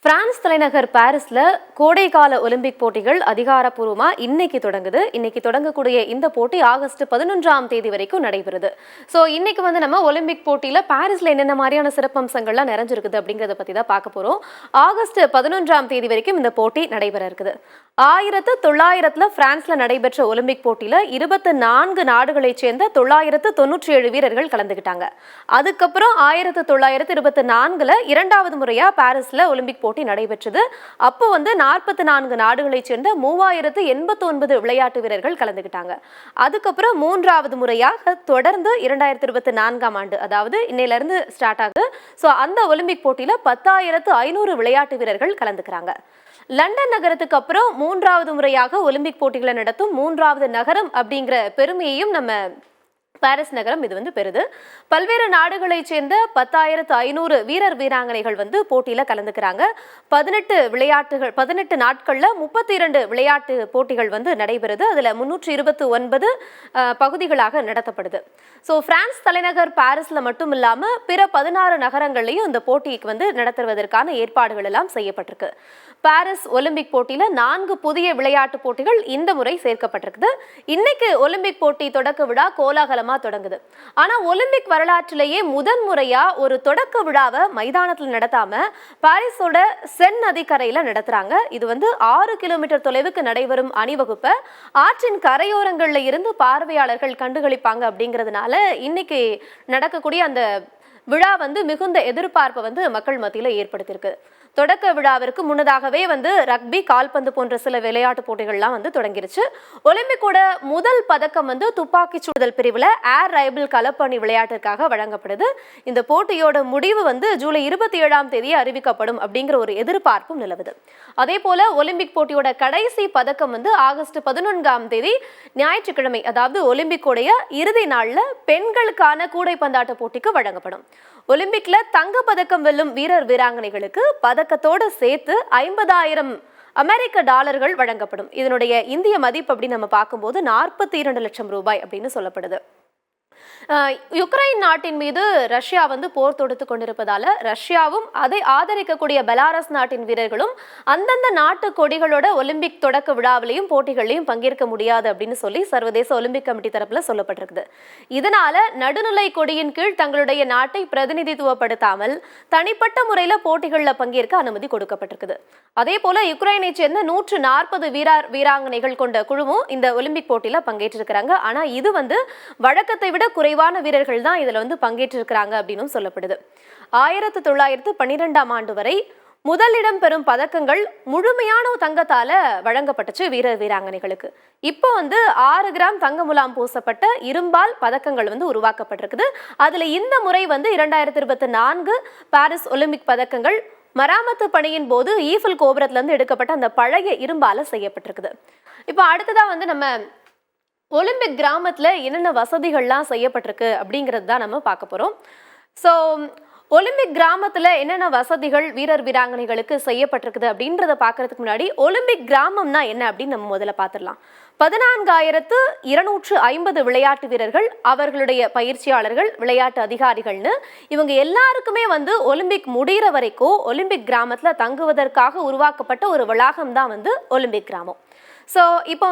France தலைநகர் பாரிஸ்ல கோடைக்கால Olympic போட்டிகள் அதிகாரப்பூர்வமா இன்னைக்கு தொடங்குது. இன்னைக்கு தொடங்கக்கூடிய இந்த போட்டி ஆகஸ்ட் 11ஆம் தேதி வரைக்கும் நடைபெறுது. ஸோ இன்னைக்கு நம்ம ஒலிம்பிக் போட்டியில பாரிஸ்ல என்னென்ன மாதிரியான சிறப்பம்சங்கள்லாம் நிறைஞ்சிருக்குது அப்படிங்கிறத பத்தி தான் பார்க்க போறோம். ஆகஸ்ட் 11ஆம் தேதி வரைக்கும் இந்த போட்டி நடைபெற இருக்குது. 1900 பிரான்ஸ்ல நடைபெற்ற ஒலிம்பிக் போட்டியில 24 நாடுகளைச் சேர்ந்த 997 வீரர்கள் கலந்துக்கிட்டாங்க. அதுக்கப்புறம் 1924 இரண்டாவது முறையா பாரிஸ்ல ஒலிம்பிக் போட்டி நடைபெற்றது. அப்போ 44 நாடுகளைச் சேர்ந்த 3089 விளையாட்டு வீரர்கள் கலந்துக்கிட்டாங்க. அதுக்கப்புறம் மூன்றாவது முறையாக தொடர்ந்து 2024ஆம் ஆண்டு, அதாவது இன்னையில இருந்து ஸ்டார்ட் ஆகுது. ஸோ அந்த ஒலிம்பிக் போட்டியில 10,500 விளையாட்டு வீரர்கள் கலந்துக்கிறாங்க. லண்டன் நகரத்துக்கு அப்புறம் மூன்றாவது முறையாக ஒலிம்பிக் போட்டிகளை நடத்தும் மூன்றாவது நகரம் அப்படிங்கிற பெருமையையும் நம்ம பாரிஸ் நகரம் இது பெறுது. பல்வேறு நாடுகளைச் சேர்ந்த 10,500 வீரர் வீராங்கனைகள் போட்டியில கலந்துக்கிறாங்க. 18 நாட்கள்ல 32 விளையாட்டு போட்டிகள் நடைபெறுது. அதுல 329 பகுதிகளாக நடத்தப்படுது. ஸோ பிரான்ஸ் தலைநகர் பாரிஸ்ல மட்டும் இல்லாம பிற 16 நகரங்கள்லையும் இந்த போட்டிக்கு நடத்துவதற்கான ஏற்பாடுகள் எல்லாம் செய்யப்பட்டிருக்கு. பாரிஸ் ஒலிம்பிக் போட்டியில 4 புதிய விளையாட்டு போட்டிகள் இந்த முறை சேர்க்கப்பட்டிருக்குது. இன்னைக்கு ஒலிம்பிக் போட்டி தொடக்க விழா கோலாகலமா தொடங்குது. ஆனா ஒலிம்பிக் வரலாற்றிலேயே முதன்முறையா ஒரு தொடக்க விழாவை மைதானத்தில் நடத்தாம பாரிஸோட சென் நதிக்கரையில நடத்துறாங்க. இது 6 கிலோமீட்டர் தொலைவுக்கு நடைபெறும் அணிவகுப்பை ஆற்றின் கரையோரங்கள்ல இருந்து பார்வையாளர்கள் கண்டுகளிப்பாங்க. அப்படிங்கிறதுனால இன்னைக்கு நடக்கக்கூடிய அந்த விழா மிகுந்த எதிர்பார்ப்பை மக்கள் மத்தியில ஏற்படுத்தியிருக்கு. தொடக்க விழாவிற்கு முன்னதாகவே ரக்பி, கால்பந்து போன்ற சில விளையாட்டு போட்டிகள்லாம் தொடங்கிருச்சு. ஒலிம்பிக்கோட முதல் பதக்கம் துப்பாக்கி சுடுதல் பிரிவுல ஏர் ரைபிள் கலப்பணி விளையாட்டிற்காக வழங்கப்படுது. இந்த போட்டியோட முடிவு ஜூலை 27ஆம் தேதி அறிவிக்கப்படும் அப்படிங்கிற ஒரு எதிர்பார்ப்பும் நிலவுது. அதே போல ஒலிம்பிக் போட்டியோட கடைசி பதக்கம் ஆகஸ்ட் 11ஆம் தேதி ஞாயிற்றுக்கிழமை, அதாவது ஒலிம்பிக்கோடைய இறுதி நாள்ல பெண்களுக்கான கூடைப்பந்தாட்ட போட்டிக்கு வழங்கப்படும். ஒலிம்பிக்ல தங்க பதக்கம் வெல்லும் வீரர் வீராங்கனைகளுக்கு பதக்கத்தோடு சேர்த்து 50,000 அமெரிக்க டாலர்கள் வழங்கப்படும். இதனுடைய இந்திய மதிப்பு அப்படின்னு நம்ம பார்க்கும்போது 42 லட்சம் ரூபாய் அப்படின்னு சொல்லப்படுது. யுக்ரைன் நாட்டின் மீது ரஷ்யா போர் தொடுத்து கொண்டிருப்பதால ரஷ்யாவும் அதை ஆதரிக்கக்கூடிய பெலாரஸ் நாட்டின் வீரர்களும் அந்தந்த நாட்டு கொடிகளோட ஒலிம்பிக் தொடக்க விழாவிலையும் போட்டிகளையும் பங்கேற்க முடியாது அப்படின்னு சொல்லி சர்வதேச ஒலிம்பிக் கமிட்டி தரப்புல சொல்லப்பட்டிருக்குது. இதனால நடுநிலை கொடியின் கீழ் தங்களுடைய நாட்டை பிரதிநிதித்துவப்படுத்தாமல் தனிப்பட்ட முறையில போட்டிகளில் பங்கேற்க அனுமதி கொடுக்கப்பட்டிருக்குது. அதே போல யுக்ரைனை சேர்ந்த 140 வீராங்கனைகள் கொண்ட குழுவும் இந்த ஒலிம்பிக் போட்டியில பங்கேற்றிருக்கிறாங்க. ஆனா இது வழக்கத்தை விட குறைவான வீரர்கள் தான் இதுல பங்கேற்றிருக்கிறாங்க அப்படின்னு சொல்லப்படுது. 1912ஆம் ஆண்டு வரை முதலிடம் பெறும் பதக்கங்கள் முழுமையான தங்கத்தால வழங்கப்பட்டுச்சு வீரர் வீராங்கனைகளுக்கு. இப்போ 6 கிராம் தங்க முலாம் பூசப்பட்ட இரும்பால் பதக்கங்கள் உருவாக்கப்பட்டிருக்குது. அதுல இந்த முறை 2024 பாரிஸ் ஒலிம்பிக் பதக்கங்கள் மராமத்து பணியின் போது ஈஃபில் கோபுரத்துல இருந்து எடுக்கப்பட்ட அந்த பழைய இரும்பால செய்யப்பட்டிருக்குது. இப்போ அடுத்ததா நம்ம ஒலிம்பிக் கிராமத்துல என்னென்ன வசதிகள்லாம் செய்யப்பட்டிருக்கு அப்படிங்கிறது தான் நம்ம பார்க்க போறோம். ஸோ ஒலிம்பிக் கிராமத்துல என்னென்ன வசதிகள் வீரர் வீராங்கனைகளுக்கு செய்யப்பட்டிருக்குது அப்படின்றத பார்க்கறதுக்கு முன்னாடி ஒலிம்பிக் கிராமம்னா என்ன அப்படின்னு நம்ம முதல்ல பார்த்துடலாம். 14,250 விளையாட்டு வீரர்கள், அவர்களுடைய பயிற்சியாளர்கள், விளையாட்டு அதிகாரிகள்னு இவங்க எல்லாருக்குமே ஒலிம்பிக் முடிகிற வரைக்கும் ஒலிம்பிக் கிராமத்துல தங்குவதற்காக உருவாக்கப்பட்ட ஒரு வளாகம் தான் ஒலிம்பிக் கிராமம். ஸோ இப்போ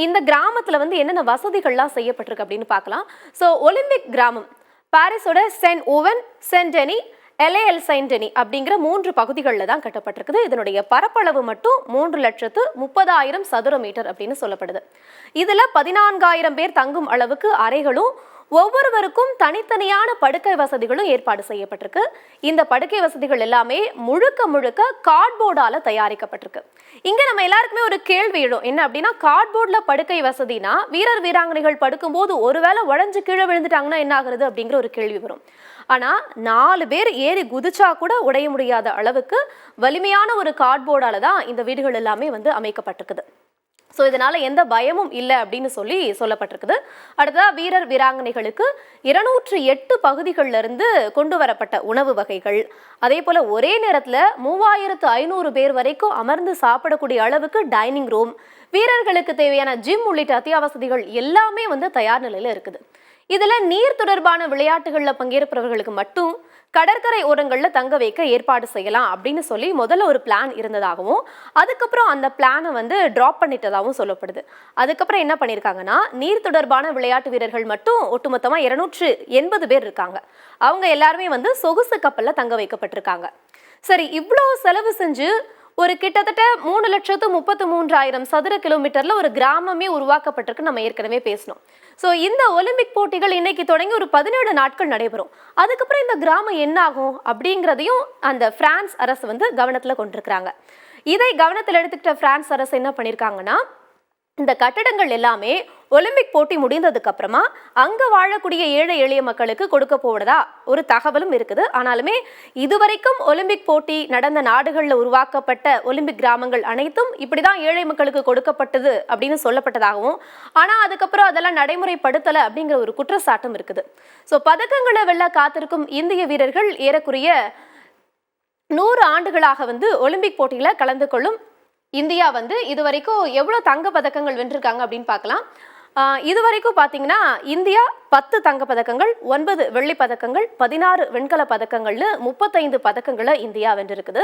இந்த கிராமத்துல என்னென்ன வசதிகள்லாம் செய்யப்பட்டிருக்கு அப்படின்னு பார்க்கலாம். ஸோ ஒலிம்பிக் கிராமம் பாரிஸோட சென் ஓவன், சென் டெனி, எல்ஏஎல் செயின்ட் டெனி அப்படிங்கிற 3 பகுதிகளில் தான் கட்டப்பட்டிருக்குது. இதனுடைய பரப்பளவு மட்டும் 3,30,000 சதுர மீட்டர் அப்படின்னு சொல்லப்படுது. இதுல 14,000 பேர் தங்கும் அளவுக்கு அறைகளும் ஒவ்வொருவருக்கும் தனித்தனியான படுக்கை வசதிகளும் ஏற்பாடு செய்யப்பட்டிருக்கு. இந்த படுக்கை வசதிகள் எல்லாமே முழுக்க கார்ட்போர்டால தயாரிக்கப்பட்டிருக்கு. இங்க நம்ம எல்லாருக்குமே ஒரு கேள்வி எழும். என்ன அப்படின்னா, கார்ட்போர்ட்ல படுக்கை வசதினா வீரர் வீராங்கனைகள் படுக்கும்போது ஒருவேளை உடைஞ்சு கீழே விழுந்துட்டாங்கன்னா என்ன ஆகுறது அப்படிங்கிற ஒரு கேள்வி வரும். ஆனா 4 பேர் ஏறி குதிச்சா கூட உடைய முடியாத அளவுக்கு வலிமையான ஒரு கார்ட்போர்டால தான் இந்த வீடுகள் எல்லாமே அமைக்கப்பட்டிருக்குது. ஸோ இதனால எந்த பயமும் இல்லை அப்படின்னு சொல்லப்பட்டிருக்குது. அடுத்ததா வீரர் வீராங்கனைகளுக்கு 208 பகுதிகளில் இருந்து கொண்டு வரப்பட்ட உணவு வகைகள், அதே போல ஒரே நேரத்தில் 3,500 பேர் வரைக்கும் அமர்ந்து சாப்பிடக்கூடிய அளவுக்கு டைனிங் ரூம், வீரர்களுக்கு தேவையான ஜிம் உள்ளிட்ட அத்தியாவசதிகள் எல்லாமே தயார் நிலையில இருக்குது. இதுல நீர் தொடர்பான விளையாட்டுகள்ல பங்கேற்பவர்களுக்கு மட்டும் கடற்கரை ஓரங்களில் தங்க வைக்க ஏற்பாடு செய்யலாம் அப்படின்னு சொல்லி முதல்ல ஒரு பிளான் இருந்ததாகவும் அதுக்கப்புறம் அந்த பிளானை வந்து ட்ராப் பண்ணிட்டதாகவும் சொல்லப்படுது. அதுக்கப்புறம் என்ன பண்ணியிருக்காங்கன்னா, நீர் தொடர்பான விளையாட்டு வீரர்கள் மட்டும் ஒட்டுமொத்தமாக 280 பேர் இருக்காங்க. அவங்க எல்லாருமே வந்து சொகுசு கப்பலில் தங்க வைக்கப்பட்டிருக்காங்க. சரி, இவ்வளோ செலவு செஞ்சு ஒரு கிட்டத்தட்ட 3,33,000 சதுர கிலோமீட்டர்ல ஒரு கிராமமே உருவாக்கப்பட்டிருக்கு. நம்ம ஏற்கனவே பேசணும். ஸோ இந்த ஒலிம்பிக் போட்டிகள் இன்னைக்கு தொடங்கி ஒரு 17 நாட்கள் நடைபெறும். அதுக்கப்புறம் இந்த கிராமம் என்ன ஆகும் அப்படிங்கிறதையும் அந்த பிரான்ஸ் அரசு வந்து கவனத்தில் கொண்டிருக்கிறாங்க. இதை கவனத்தில் எடுத்துக்கிட்ட பிரான்ஸ் அரசு என்ன பண்ணியிருக்காங்கன்னா, இந்த கட்டடங்கள் எல்லாமே ஒலிம்பிக் போட்டி முடிந்ததுக்கு அப்புறமா அங்க வாழக்கூடிய ஏழை எளிய மக்களுக்கு கொடுக்க போவதா ஒரு தகவலும் இருக்குது. ஆனாலுமே இதுவரைக்கும் ஒலிம்பிக் போட்டி நடந்த நாடுகளில் உருவாக்கப்பட்ட ஒலிம்பிக் கிராமங்கள் அனைத்தும் இப்படிதான் ஏழை மக்களுக்கு கொடுக்கப்பட்டது அப்படின்னு சொல்லப்பட்டதாகவும், ஆனா அதுக்கப்புறம் அதெல்லாம் நடைமுறைப்படுத்தல அப்படிங்கிற ஒரு குற்றச்சாட்டும் இருக்குது. ஸோ பதக்கங்களை வெல்ல காத்திருக்கும் இந்திய வீரர்கள் ஏறக்குறைய 100 ஆண்டுகளாக வந்து ஒலிம்பிக் போட்டியில கலந்து கொள்ளும் இந்தியா வந்து இதுவரைக்கும் எவ்வளோ தங்க பதக்கங்கள் வென்றிருக்காங்க அப்படின்னு பார்க்கலாம். இதுவரைக்கும் பார்த்தீங்கன்னா இந்தியா 10 தங்க பதக்கங்கள், 9 வெள்ளி பதக்கங்கள், 16 வெண்கல பதக்கங்கள்னு 35 பதக்கங்களை இந்தியா வென்றிருக்குது.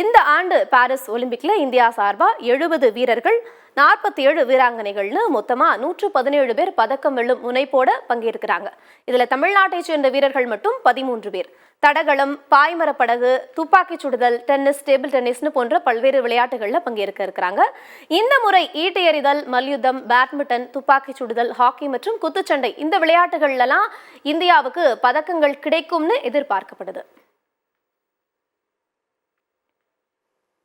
இந்த ஆண்டு பாரிஸ் ஒலிம்பிக்ல இந்தியா சார்பா 70 வீரர்கள், 47 வீராங்கனைகள்னு மொத்தமா 117 பேர் பதக்கம் வெல்லும் முனைப்போட பங்கேற்கிறாங்க. இதுல தமிழ்நாட்டை சேர்ந்த வீரர்கள் மட்டும் 13 பேர். தடகளம், பாய்மரப்படகு, துப்பாக்கி சுடுதல், டென்னிஸ், டேபிள் டென்னிஸ்னு போன்ற பல்வேறு விளையாட்டுகள்ல பங்கேற்க இருக்கிறாங்க. இந்த முறை ஈட்டி எறிதல், மல்யுத்தம், பேட்மிண்டன், துப்பாக்கி சுடுதல், ஹாக்கி மற்றும் குத்துச்சண்டை இந்த விளையாட்டுகள்லாம் இந்தியாவுக்கு பதக்கங்கள் கிடைக்கும்னு எதிர்பார்க்கப்படுது.